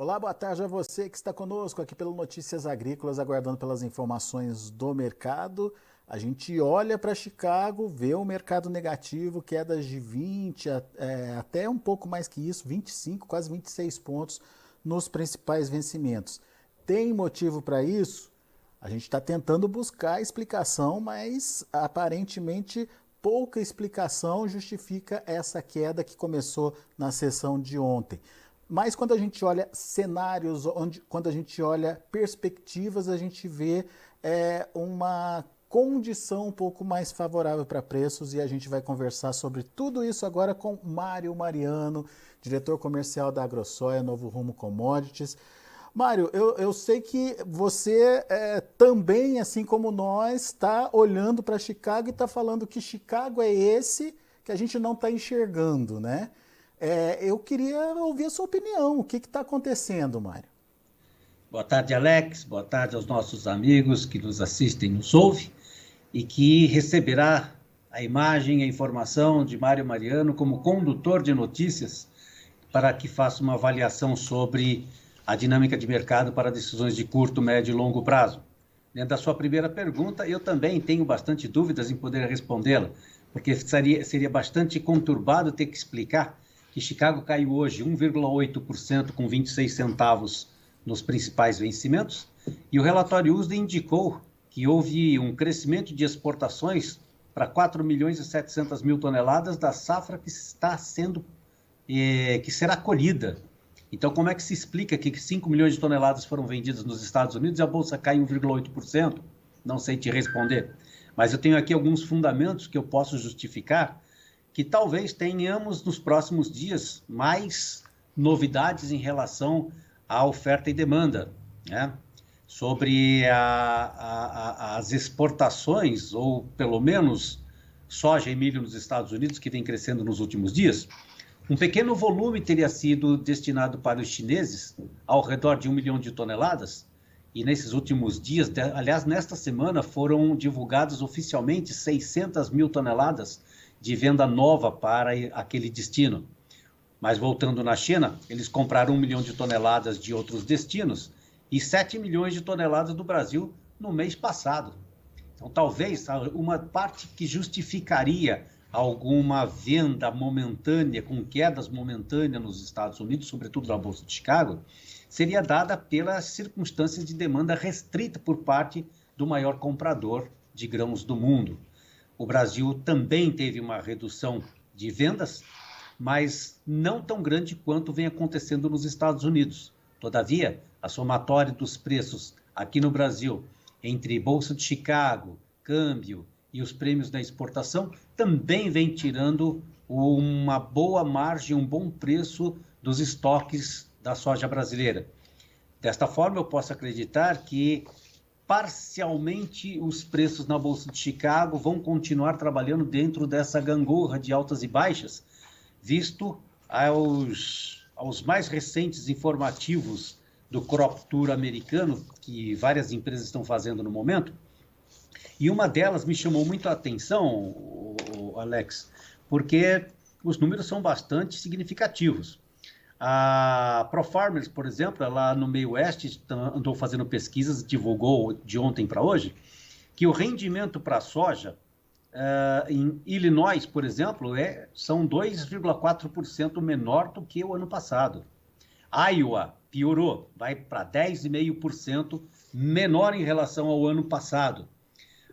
Olá, boa tarde a você que está conosco aqui pelo Notícias Agrícolas, aguardando pelas informações do mercado. A gente olha para Chicago, vê o mercado negativo, quedas de 20, até um pouco mais que isso, 25, quase 26 pontos nos principais vencimentos. Tem motivo para isso? A gente está tentando buscar explicação, mas aparentemente pouca explicação justifica essa queda que começou na sessão de ontem. Mas quando a gente olha cenários, quando a gente olha perspectivas, a gente vê uma condição um pouco mais favorável para preços e a gente vai conversar sobre tudo isso agora com Mário Mariano, diretor comercial da AgroSoja, Novo Rumo Commodities. Mário, eu sei que você também, assim como nós, está olhando para Chicago e está falando que Chicago é esse que a gente não está enxergando, né? Eu queria ouvir a sua opinião. O que está acontecendo, Mário? Boa tarde, Alex. Boa tarde aos nossos amigos que nos assistem e nos ouvem e que receberá a imagem e a informação de Mário Mariano como condutor de notícias para que faça uma avaliação sobre a dinâmica de mercado para decisões de curto, médio e longo prazo. Dentro da sua primeira pergunta, eu também tenho bastante dúvidas em poder respondê-la, porque seria bastante conturbado ter que explicar que Chicago caiu hoje 1,8% com 26 centavos nos principais vencimentos, e o relatório USDA indicou que houve um crescimento de exportações para 4 milhões e 700 mil toneladas da safra que será colhida. Então, como é que se explica que 5 milhões de toneladas foram vendidas nos Estados Unidos e a bolsa cai 1,8%? Não sei te responder, mas eu tenho aqui alguns fundamentos que eu posso justificar que talvez tenhamos nos próximos dias mais novidades em relação à oferta e demanda, né? Sobre as exportações, ou pelo menos soja e milho nos Estados Unidos, que vem crescendo nos últimos dias. Um pequeno volume teria sido destinado para os chineses, ao redor de 1 milhão de toneladas, e nesses últimos dias, aliás, nesta semana, foram divulgados oficialmente 600 mil toneladas de venda nova para aquele destino. Mas voltando na China, eles compraram 1 milhão de toneladas de outros destinos e 7 milhões de toneladas do Brasil no mês passado. Então, talvez uma parte que justificaria alguma venda momentânea, com quedas momentâneas nos Estados Unidos, sobretudo na Bolsa de Chicago, seria dada pelas circunstâncias de demanda restrita por parte do maior comprador de grãos do mundo. O Brasil também teve uma redução de vendas, mas não tão grande quanto vem acontecendo nos Estados Unidos. Todavia, a somatória dos preços aqui no Brasil, entre Bolsa de Chicago, câmbio e os prêmios da exportação, também vem tirando uma boa margem, um bom preço dos estoques da soja brasileira. Desta forma, eu posso acreditar que parcialmente os preços na Bolsa de Chicago vão continuar trabalhando dentro dessa gangorra de altas e baixas, visto aos mais recentes informativos do Crop Tour americano, que várias empresas estão fazendo no momento. E uma delas me chamou muito a atenção, Alex, porque os números são bastante significativos. A ProFarmers, por exemplo, lá no meio oeste, andou fazendo pesquisas, divulgou de ontem para hoje, que o rendimento para a soja em Illinois, por exemplo, são 2,4% menor do que o ano passado. Iowa piorou, vai para 10,5% menor em relação ao ano passado.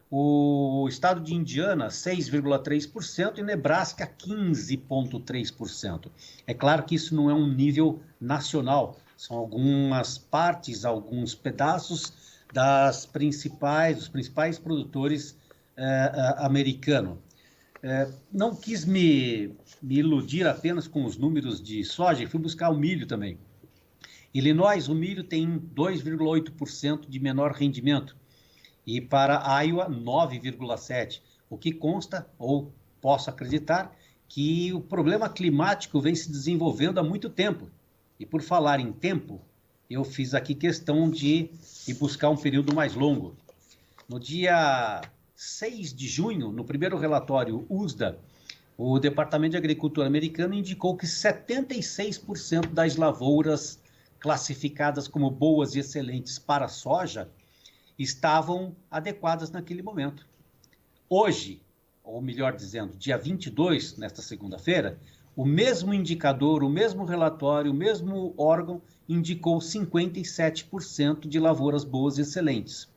O estado de Indiana, 6,3% e Nebraska, 15,3%. É claro que isso não é um nível nacional, são algumas partes, alguns pedaços dos principais produtores americanos. Não quis me iludir apenas com os números de soja, fui buscar o milho também. Illinois, o milho tem 2,8% de menor rendimento. E para Iowa, 9,7%, o que consta, ou posso acreditar, que o problema climático vem se desenvolvendo há muito tempo. E por falar em tempo, eu fiz aqui questão de buscar um período mais longo. No dia 6 de junho, no primeiro relatório USDA, o Departamento de Agricultura americano indicou que 76% das lavouras classificadas como boas e excelentes para a soja estavam adequadas naquele momento. Hoje, ou melhor dizendo, dia 22, nesta segunda-feira, o mesmo indicador, o mesmo relatório, o mesmo órgão indicou 57% de lavouras boas e excelentes.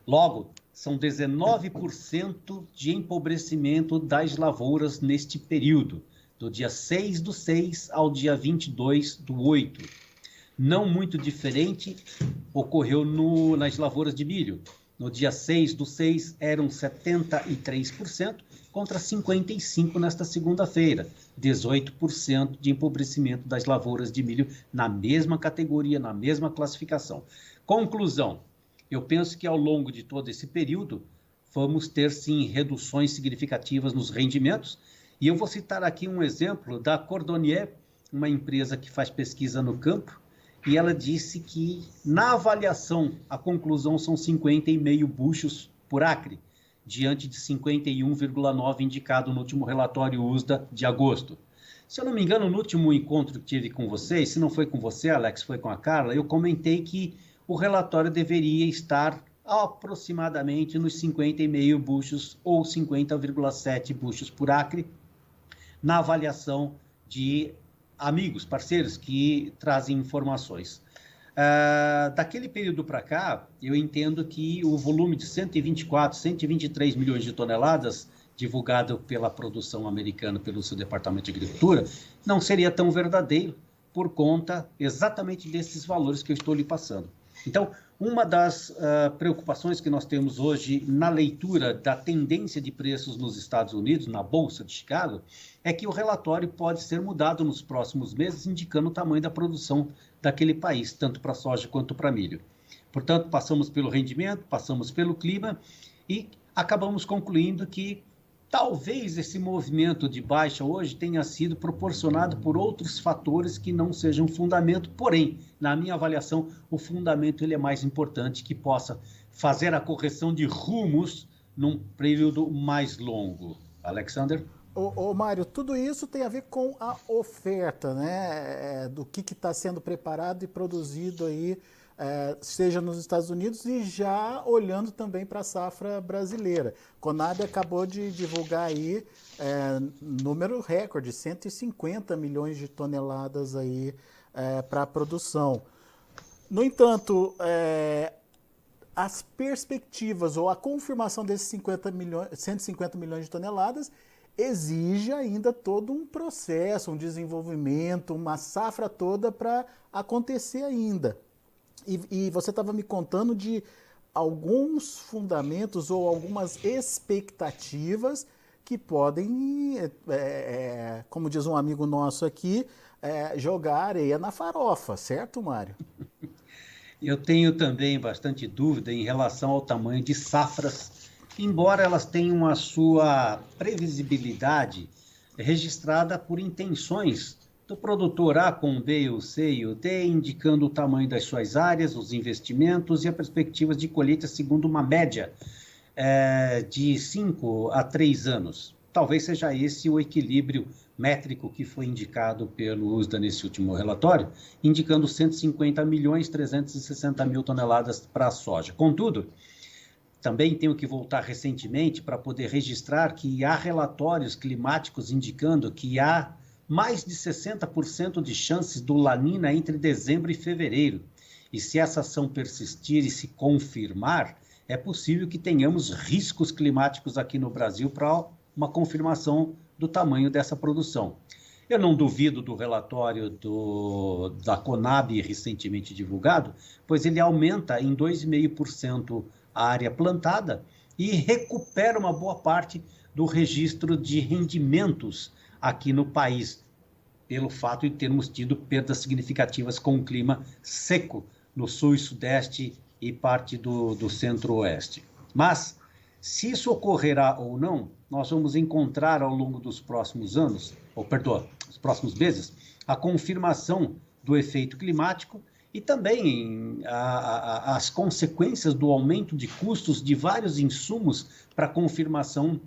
Logo, são 19% de empobrecimento das lavouras neste período, do dia 6/6 ao dia 22/8. Não muito diferente ocorreu nas lavouras de milho. No dia 6/6 eram 73% contra 55% nesta segunda-feira. 18% de empobrecimento das lavouras de milho na mesma categoria, na mesma classificação. Conclusão, eu penso que ao longo de todo esse período vamos ter sim reduções significativas nos rendimentos. E eu vou citar aqui um exemplo da Cordonnier, uma empresa que faz pesquisa no campo, e ela disse que, na avaliação, a conclusão são 50,5 buchos por acre, diante de 51,9 indicado no último relatório USDA de agosto. Se eu não me engano, no último encontro que tive com vocês, se não foi com você, Alex, foi com a Carla, eu comentei que o relatório deveria estar aproximadamente nos 50,5 buchos ou 50,7 buchos por acre, na avaliação de amigos, parceiros que trazem informações. Daquele período para cá, eu entendo que o volume de 124, 123 milhões de toneladas divulgado pela produção americana, pelo seu Departamento de Agricultura, não seria tão verdadeiro por conta exatamente desses valores que eu estou lhe passando. Então, uma das preocupações que nós temos hoje na leitura da tendência de preços nos Estados Unidos, na Bolsa de Chicago, é que o relatório pode ser mudado nos próximos meses, indicando o tamanho da produção daquele país, tanto para soja quanto para milho. Portanto, passamos pelo rendimento, passamos pelo clima e acabamos concluindo que talvez esse movimento de baixa hoje tenha sido proporcionado por outros fatores que não sejam fundamento, porém, na minha avaliação, o fundamento ele é mais importante, que possa fazer a correção de rumos num período mais longo. Alexander? Mário, tudo isso tem a ver com a oferta, né? Do que está sendo preparado e produzido aí, seja nos Estados Unidos e já olhando também para a safra brasileira. Conab acabou de divulgar aí número recorde, 150 milhões de toneladas aí para a produção. No entanto, as perspectivas ou a confirmação desses 150 milhões de toneladas exige ainda todo um processo, um desenvolvimento, uma safra toda para acontecer ainda. E você estava me contando de alguns fundamentos ou algumas expectativas que podem, como diz um amigo nosso aqui, jogar areia na farofa, certo, Mário? Eu tenho também bastante dúvida em relação ao tamanho de safras, embora elas tenham a sua previsibilidade registrada por intenções do produtor A com B ou C e o D, indicando o tamanho das suas áreas, os investimentos e as perspectivas de colheita segundo uma média de 5 a 3 anos. Talvez seja esse o equilíbrio métrico que foi indicado pelo USDA nesse último relatório, indicando 150.360.000 toneladas para a soja. Contudo, também tenho que voltar recentemente para poder registrar que há relatórios climáticos indicando que há mais de 60% de chances do La Niña entre dezembro e fevereiro. E se essa ação persistir e se confirmar, é possível que tenhamos riscos climáticos aqui no Brasil para uma confirmação do tamanho dessa produção. Eu não duvido do relatório da Conab recentemente divulgado, pois ele aumenta em 2,5% a área plantada e recupera uma boa parte do registro de rendimentos aqui no país, pelo fato de termos tido perdas significativas com o clima seco no sul e sudeste e parte do centro-oeste. Mas, se isso ocorrerá ou não, nós vamos encontrar ao longo dos próximos anos, os próximos meses, a confirmação do efeito climático e também as consequências do aumento de custos de vários insumos para a confirmação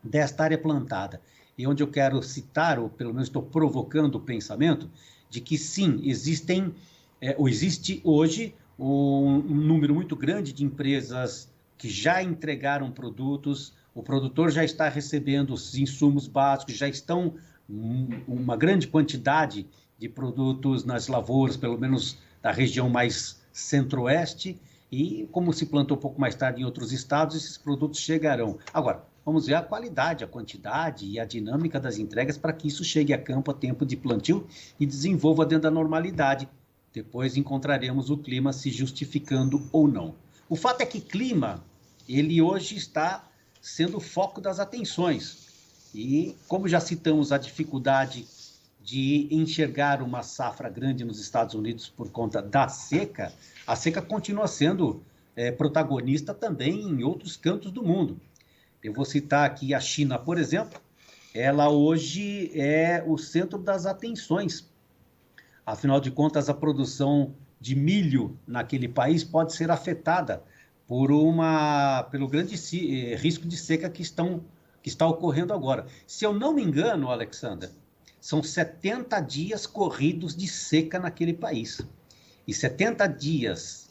desta área plantada. E onde eu quero citar, ou pelo menos estou provocando o pensamento, de que sim, existem existe hoje um número muito grande de empresas que já entregaram produtos, o produtor já está recebendo os insumos básicos, já estão uma grande quantidade de produtos nas lavouras, pelo menos da região mais centro-oeste, e como se plantou um pouco mais tarde em outros estados, esses produtos chegarão. Agora, vamos ver a qualidade, a quantidade e a dinâmica das entregas para que isso chegue a campo a tempo de plantio e desenvolva dentro da normalidade. Depois encontraremos o clima se justificando ou não. O fato é que clima, ele hoje está sendo o foco das atenções. E como já citamos a dificuldade de enxergar uma safra grande nos Estados Unidos por conta da seca, a seca continua sendo protagonista também em outros cantos do mundo. Eu vou citar aqui a China, por exemplo. Ela hoje é o centro das atenções. Afinal de contas, a produção de milho naquele país pode ser afetada pelo grande risco de seca que está ocorrendo agora. Se eu não me engano, Alexander, são 70 dias corridos de seca naquele país. E 70 dias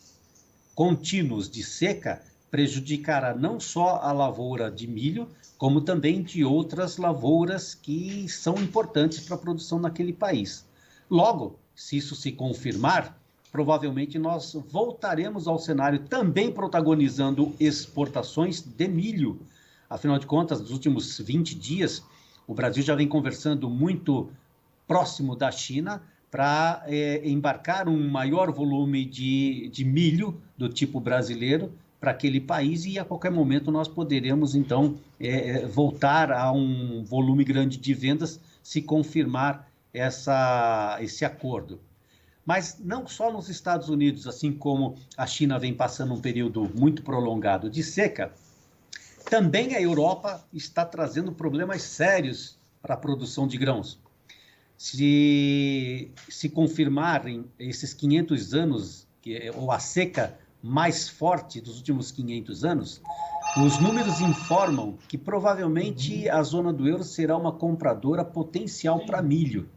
contínuos de seca prejudicará não só a lavoura de milho, como também de outras lavouras que são importantes para a produção naquele país. Logo, se isso se confirmar, provavelmente nós voltaremos ao cenário também protagonizando exportações de milho. Afinal de contas, nos últimos 20 dias, o Brasil já vem conversando muito próximo da China para embarcar um maior volume de milho do tipo brasileiro para aquele país e a qualquer momento nós poderemos, então, voltar a um volume grande de vendas se confirmar esse acordo. Mas não só nos Estados Unidos, assim como a China vem passando um período muito prolongado de seca, também a Europa está trazendo problemas sérios para a produção de grãos. Se confirmarem esses 500 anos, ou a seca mais forte dos últimos 500 anos, os números informam que provavelmente a zona do euro será uma compradora potencial para milho.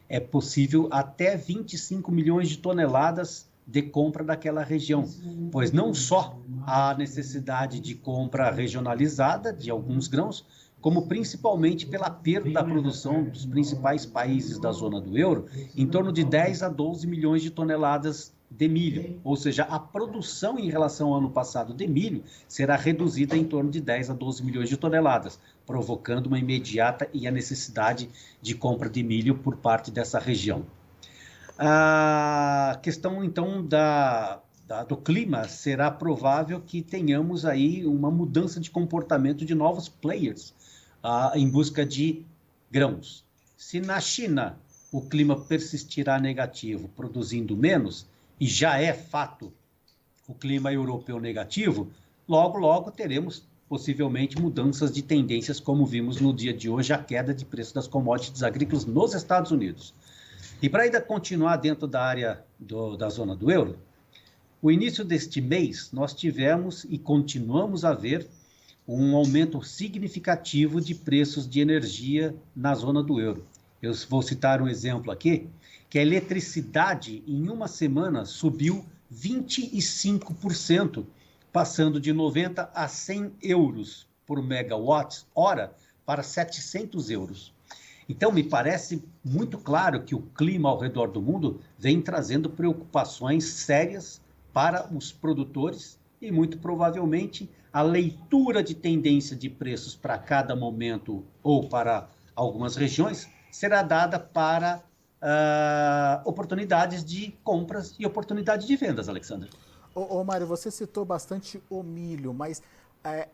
É possível até 25 milhões de toneladas de compra daquela região, pois não só há necessidade de compra regionalizada de alguns grãos, como principalmente pela perda da produção dos principais países da zona do euro, em torno de 10 a 12 milhões de toneladas de milho, ou seja, a produção em relação ao ano passado de milho será reduzida em torno de 10 a 12 milhões de toneladas, provocando uma imediata e a necessidade de compra de milho por parte dessa região. A questão, então, do clima, será provável que tenhamos aí uma mudança de comportamento de novos players em busca de grãos. Se na China o clima persistirá negativo, produzindo menos, e já é fato o clima europeu negativo, logo teremos possivelmente mudanças de tendências, como vimos no dia de hoje, a queda de preço das commodities agrícolas nos Estados Unidos. E para ainda continuar dentro da área da zona do euro, o início deste mês nós tivemos e continuamos a ver um aumento significativo de preços de energia na zona do euro. Eu vou citar um exemplo aqui, que a eletricidade em uma semana subiu 25%, passando de 90 a 100 euros por megawatt-hora para 700 euros. Então, me parece muito claro que o clima ao redor do mundo vem trazendo preocupações sérias para os produtores e, muito provavelmente, a leitura de tendência de preços para cada momento ou para algumas regiões será dada para oportunidades de compras e oportunidade de vendas, Alexandre. Ô Mário, você citou bastante o milho, mas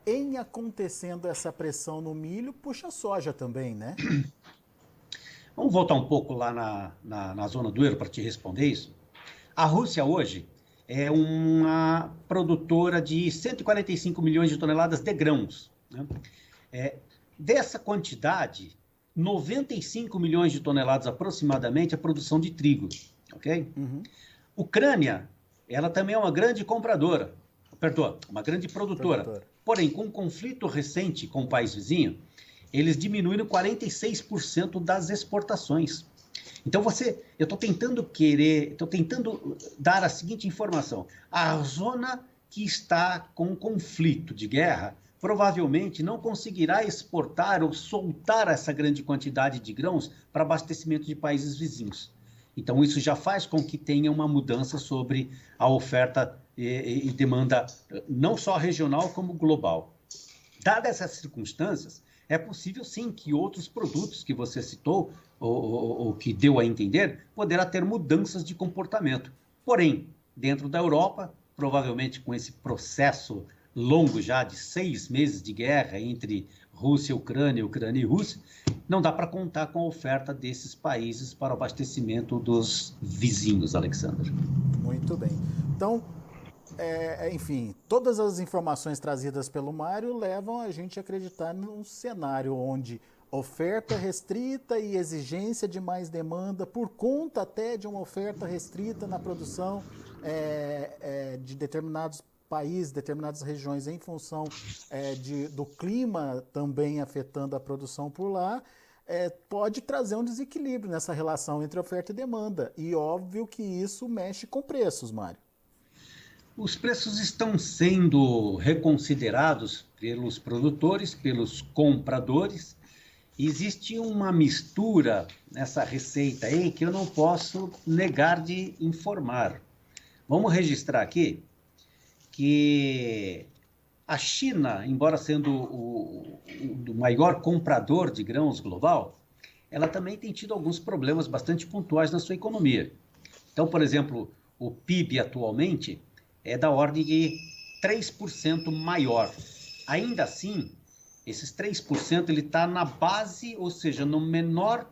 em acontecendo essa pressão no milho, puxa a soja também, né? Vamos voltar um pouco lá na zona do euro para te responder isso. A Rússia hoje é uma produtora de 145 milhões de toneladas de grãos, né? Dessa quantidade, 95 milhões de toneladas aproximadamente a produção de trigo, ok? Uhum. Ucrânia, ela também é uma grande compradora, uma grande produtora. Porém, com um conflito recente com o país vizinho, eles diminuíram 46% das exportações. Então, eu estou tentando dar a seguinte informação. A zona que está com conflito de guerra provavelmente não conseguirá exportar ou soltar essa grande quantidade de grãos para abastecimento de países vizinhos. Então, isso já faz com que tenha uma mudança sobre a oferta e demanda, não só regional, como global. Dadas essas circunstâncias, é possível, sim, que outros produtos que você citou, ou que deu a entender, poderá ter mudanças de comportamento. Porém, dentro da Europa, provavelmente com esse processo longo já de 6 meses de guerra entre Rússia, Ucrânia e Rússia, não dá para contar com a oferta desses países para o abastecimento dos vizinhos, Alexandre. Muito bem. Então, enfim, todas as informações trazidas pelo Mário levam a gente a acreditar num cenário onde oferta restrita e exigência de mais demanda por conta até de uma oferta restrita na produção de determinados países, determinadas regiões em função do clima também afetando a produção por lá, pode trazer um desequilíbrio nessa relação entre oferta e demanda. E óbvio que isso mexe com preços, Mário. Os preços estão sendo reconsiderados pelos produtores, pelos compradores. Existe uma mistura nessa receita aí que eu não posso negar de informar. Vamos registrar aqui que a China, embora sendo o maior comprador de grãos global, ela também tem tido alguns problemas bastante pontuais na sua economia. Então, por exemplo, o PIB atualmente é da ordem de 3% maior. Ainda assim, esses 3% ele está na base, ou seja, no menor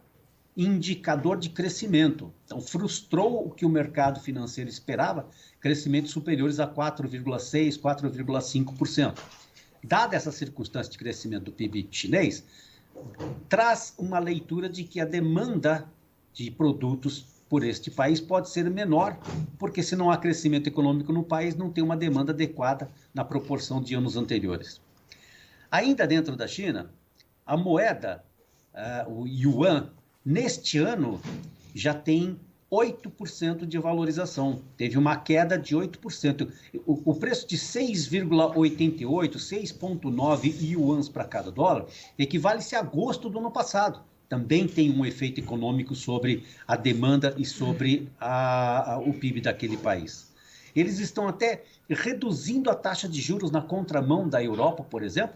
indicador de crescimento. Então, frustrou o que o mercado financeiro esperava, crescimentos superiores a 4,6%, 4,5%. Dada essa circunstância de crescimento do PIB chinês, traz uma leitura de que a demanda de produtos por este país pode ser menor, porque se não há crescimento econômico no país, não tem uma demanda adequada na proporção de anos anteriores. Ainda dentro da China, a moeda, o yuan, neste ano já tem 8% de valorização. Teve uma queda de 8%. O preço de 6,88, 6,9 yuans para cada dólar equivale-se a agosto do ano passado. Também tem um efeito econômico sobre a demanda e sobre o PIB daquele país. Eles estão até reduzindo a taxa de juros na contramão da Europa, por exemplo,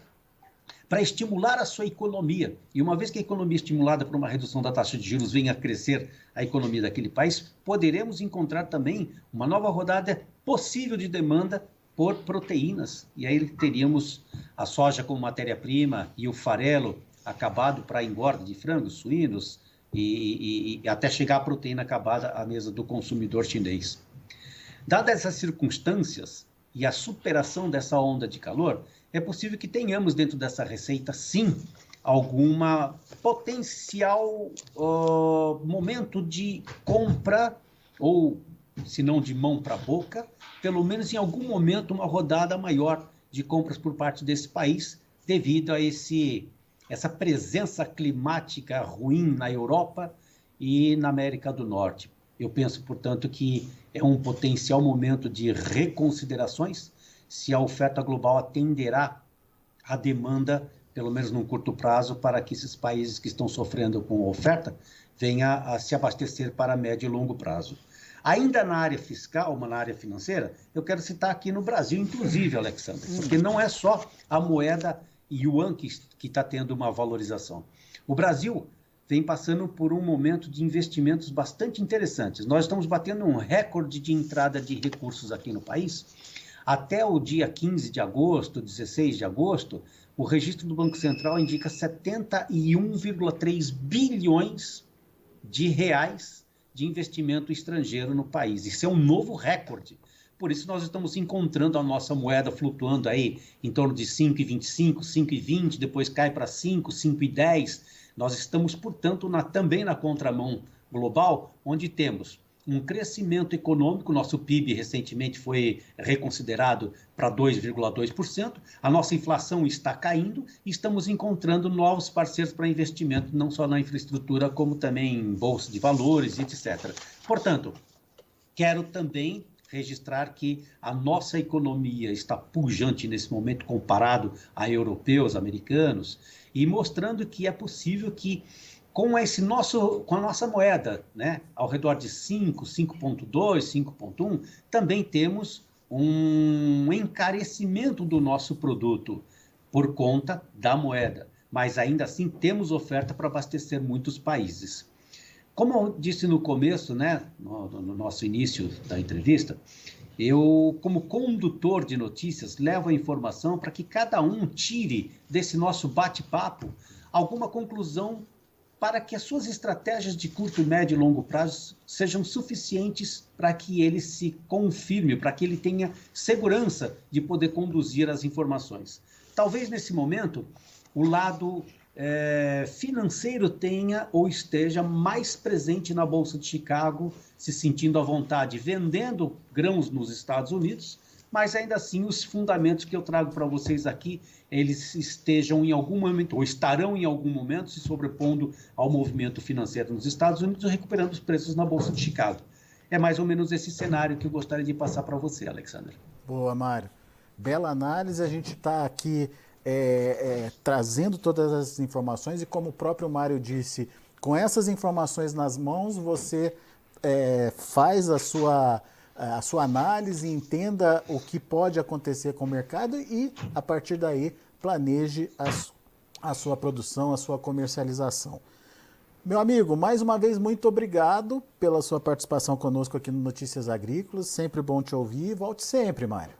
para estimular a sua economia. E uma vez que a economia estimulada por uma redução da taxa de juros venha a crescer a economia daquele país, poderemos encontrar também uma nova rodada possível de demanda por proteínas. E aí teríamos a soja como matéria-prima e o farelo acabado para engorda de frangos, suínos e até chegar a proteína acabada à mesa do consumidor chinês. Dadas essas circunstâncias e a superação dessa onda de calor, é possível que tenhamos dentro dessa receita, sim, alguma potencial momento de compra, ou se não de mão para boca, pelo menos em algum momento uma rodada maior de compras por parte desse país, devido a essa presença climática ruim na Europa e na América do Norte. Eu penso, portanto, que é um potencial momento de reconsiderações, se a oferta global atenderá à demanda, pelo menos num curto prazo, para que esses países que estão sofrendo com a oferta venham a se abastecer para médio e longo prazo. Ainda na área fiscal, na área financeira, eu quero citar aqui no Brasil, inclusive, Alexandre, porque não é só a moeda yuan que está tendo uma valorização. O Brasil vem passando por um momento de investimentos bastante interessantes. Nós estamos batendo um recorde de entrada de recursos aqui no país. Até o dia 15 de agosto, 16 de agosto, o registro do Banco Central indica 71,3 bilhões de reais de investimento estrangeiro no país. Isso é um novo recorde. Por isso nós estamos encontrando a nossa moeda flutuando aí em torno de 5,25, 5,20, depois cai para 5, 5,10. Nós estamos, portanto, também na contramão global, onde temos um crescimento econômico. Nosso PIB recentemente foi reconsiderado para 2,2%. A nossa inflação está caindo e estamos encontrando novos parceiros para investimento, não só na infraestrutura, como também em bolsa de valores, etc. Portanto, quero também registrar que a nossa economia está pujante nesse momento comparado a europeus, americanos, e mostrando que é possível que com a nossa moeda, né, ao redor de 5, 5,2, 5,1, também temos um encarecimento do nosso produto por conta da moeda, mas ainda assim temos oferta para abastecer muitos países. Como eu disse no começo, né, no nosso início da entrevista, eu, como condutor de notícias, levo a informação para que cada um tire desse nosso bate-papo alguma conclusão para que as suas estratégias de curto, médio e longo prazo sejam suficientes para que ele se confirme, para que ele tenha segurança de poder conduzir as informações. Talvez nesse momento o lado financeiro tenha ou esteja mais presente na Bolsa de Chicago, se sentindo à vontade, vendendo grãos nos Estados Unidos, mas ainda assim os fundamentos que eu trago para vocês aqui, eles estejam em algum momento, ou estarão em algum momento, se sobrepondo ao movimento financeiro nos Estados Unidos, recuperando os preços na Bolsa de Chicago. É mais ou menos esse cenário que eu gostaria de passar para você, Alexandre. Boa, Mário. Bela análise, a gente está aqui trazendo todas as informações e, como o próprio Mário disse, com essas informações nas mãos, você faz a sua análise, entenda o que pode acontecer com o mercado e, a partir daí, planeje a sua produção, a sua comercialização. Meu amigo, mais uma vez, muito obrigado pela sua participação conosco aqui no Notícias Agrícolas. Sempre bom te ouvir. Volte sempre, Mário.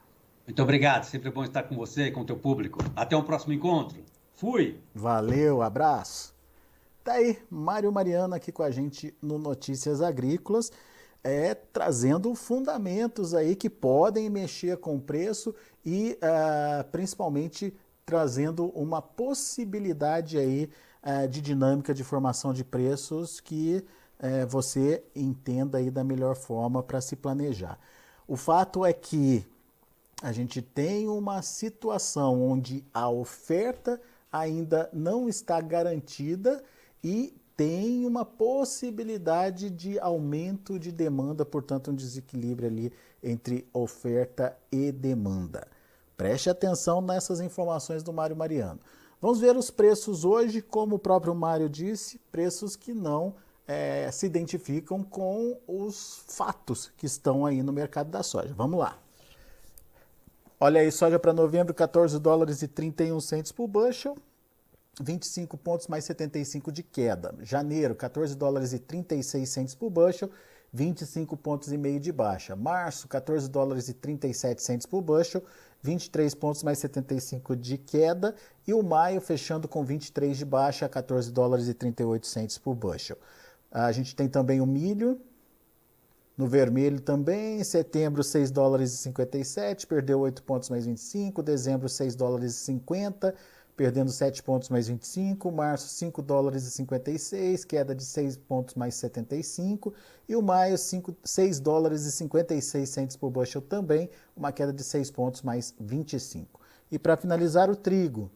Muito obrigado. Sempre bom estar com você e com o teu público. Até um próximo encontro. Fui! Valeu, abraço. Tá aí, Mário Mariano aqui com a gente no Notícias Agrícolas, trazendo fundamentos aí que podem mexer com o preço e principalmente trazendo uma possibilidade aí de dinâmica de formação de preços que você entenda aí da melhor forma para se planejar. O fato é que a gente tem uma situação onde a oferta ainda não está garantida e tem uma possibilidade de aumento de demanda, portanto um desequilíbrio ali entre oferta e demanda. Preste atenção nessas informações do Mário Mariano. Vamos ver os preços hoje, como o próprio Mário disse, preços que não se identificam com os fatos que estão aí no mercado da soja. Vamos lá. Olha aí, soja para novembro, 14 dólares e 31 centes por bushel, 25 pontos mais 75 de queda. Janeiro, 14 dólares e 36 centes por bushel, 25 pontos e meio de baixa. Março, 14 dólares e 37 centes por bushel, 23 pontos mais 75 de queda. E o maio fechando com 23 de baixa, 14 dólares e 38 centes por bushel. A gente tem também o milho. No vermelho também, setembro 6 dólares e 57, perdeu 8 pontos mais 25, dezembro 6 dólares e 50, perdendo 7 pontos mais 25, março 5 dólares e 56, queda de 6 pontos mais 75, e o maio 6 dólares e 56 centes por bushel também, uma queda de 6 pontos mais 25. E para finalizar, o trigo.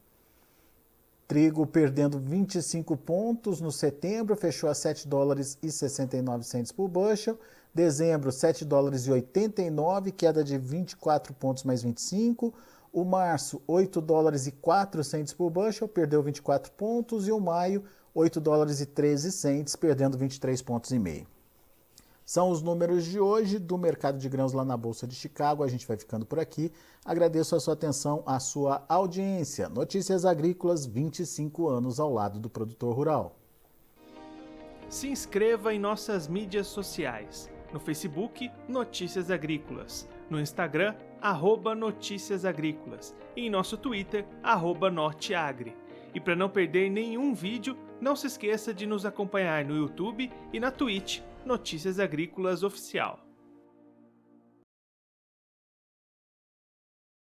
Trigo perdendo 25 pontos no setembro, fechou a 7 dólares e 69 centes por bushel. Dezembro, 7 dólares e 89, queda de 24 pontos mais 25. O março, 8 dólares e 4 centes por bushel, perdeu 24 pontos. E o maio, 8 dólares e 13 centes, perdendo 23 pontos e meio. São os números de hoje do mercado de grãos lá na Bolsa de Chicago. A gente vai ficando por aqui. Agradeço a sua atenção, a sua audiência. Notícias Agrícolas, 25 anos ao lado do produtor rural. Se inscreva em nossas mídias sociais. No Facebook, Notícias Agrícolas. No Instagram, @Notícias Agrícolas. E em nosso Twitter, @Norteagri. E para não perder nenhum vídeo, não se esqueça de nos acompanhar no YouTube e na Twitch, Notícias Agrícolas Oficial.